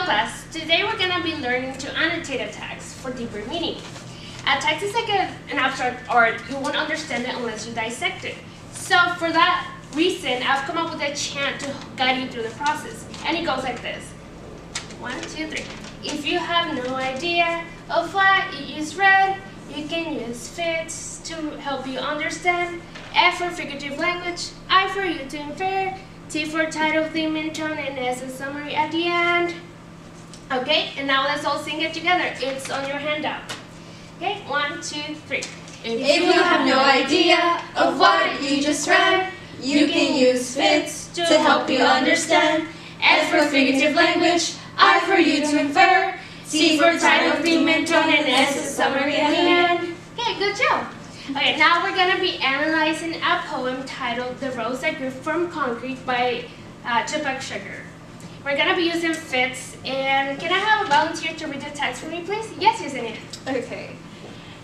Hello class, today we're going to be learning to annotate a text for deeper meaning. A text is like an abstract art, you won't understand it unless you dissect it. So for that reason, I've come up with a chant to guide you through the process. And it goes like this. 1, 2, 3. If you have no idea of what you just read, you can use fits to help you understand. F for figurative language, I for you to infer, T for title, theme, and tone, and S a summary at the end. Okay, and now let's all sing it together. It's on your handout. Okay, 1, 2, 3. If you have no idea of what you just read, you can use fits to help you understand. F for figurative language, I for you to infer, T for title, theme, and tone, and S a summary at the end. Okay, good job. Okay, now we're going to be analyzing a poem titled The Rose That Grew from Concrete by Tupac Shakur. We're going to be using fits, and can I have a volunteer to read the text for me, please? Yes, Yesenia. Okay.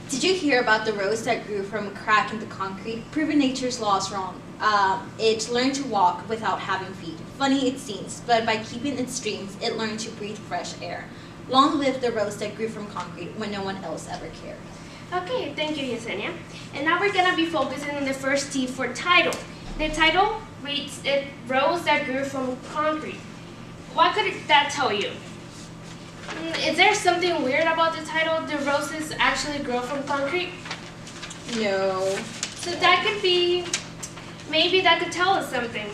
Did you hear about the rose that grew from a crack in the concrete? Proving nature's laws wrong. It learned to walk without having feet. Funny it seems, but by keeping its dreams, it learned to breathe fresh air. Long live the rose that grew from concrete when no one else ever cared. Okay, thank you, Yesenia. And now we're going to be focusing on the first T for title. The title reads, "It Rose That Grew from Concrete." What could that tell you? Is there something weird about the title, "The Roses Actually Grow from Concrete"? No. So that could be, maybe that could tell us something.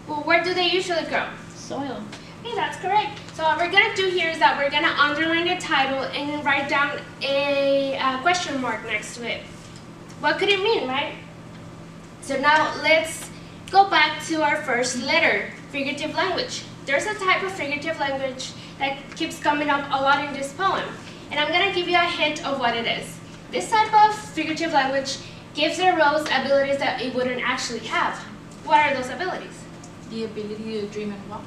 Well, where do they usually grow? Soil. Okay, that's correct. So what we're going to do here is that we're going to underline the title and write down a question mark next to it. What could it mean, right? So now let's go back to our first letter, figurative language. There's a type of figurative language that keeps coming up a lot in this poem. And I'm going to give you a hint of what it is. This type of figurative language gives the rose abilities that it wouldn't actually have. What are those abilities? The ability to dream and walk.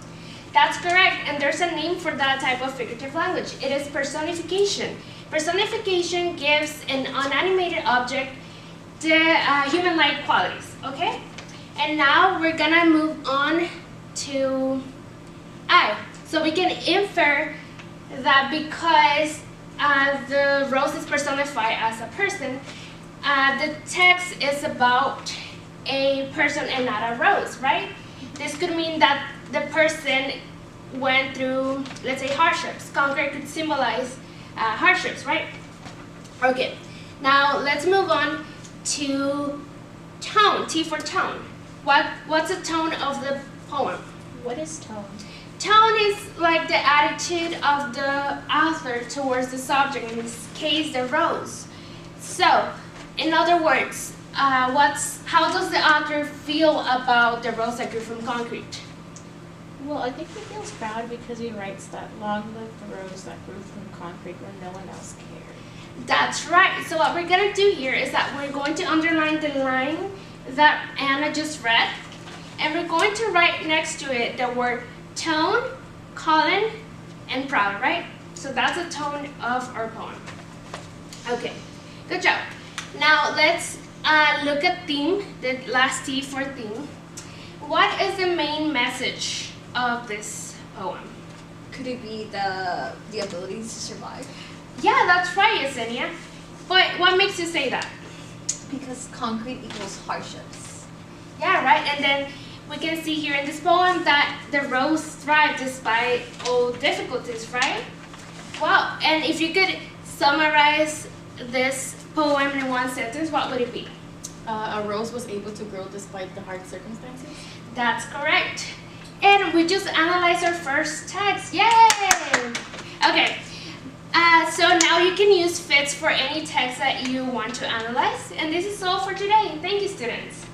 That's correct, and there's a name for that type of figurative language. It is personification. Personification gives an unanimated object the human-like qualities, okay? And now we're gonna move on to I. So we can infer that because the rose is personified as a person, the text is about a person and not a rose, right? This could mean that the person went through, let's say, hardships. Concrete could symbolize hardships, right? Okay, now let's move on to tone, T for tone. What's the tone of the poem? What is tone? Tone is like the attitude of the author towards the subject, in this case, the rose. So, in other words, how does the author feel about the rose that grew from concrete? Well, I think he feels proud because he writes that long live the rose that grew from concrete when no one else cared. That's right. So what we're going to do here is that we're going to underline the line that Anna just read, and we're going to write next to it the word tone, colon, and proud, right? So that's the tone of our poem. Okay, good job. Now let's look at theme, the last T for theme. What is the main message of this poem? Could it be the ability to survive? Yeah, that's right, Yesenia. But what makes you say that? Because concrete equals hardships. Yeah, right. And then we can see here in this poem that the rose thrived despite all difficulties, right? Wow. And if you could summarize this poem in one sentence, what would it be? A rose was able to grow despite the hard circumstances. That's correct. And we just analyzed our first text. Yay! Okay. So now you can use fits for any text that you want to analyze. And this is all for today. Thank you, students.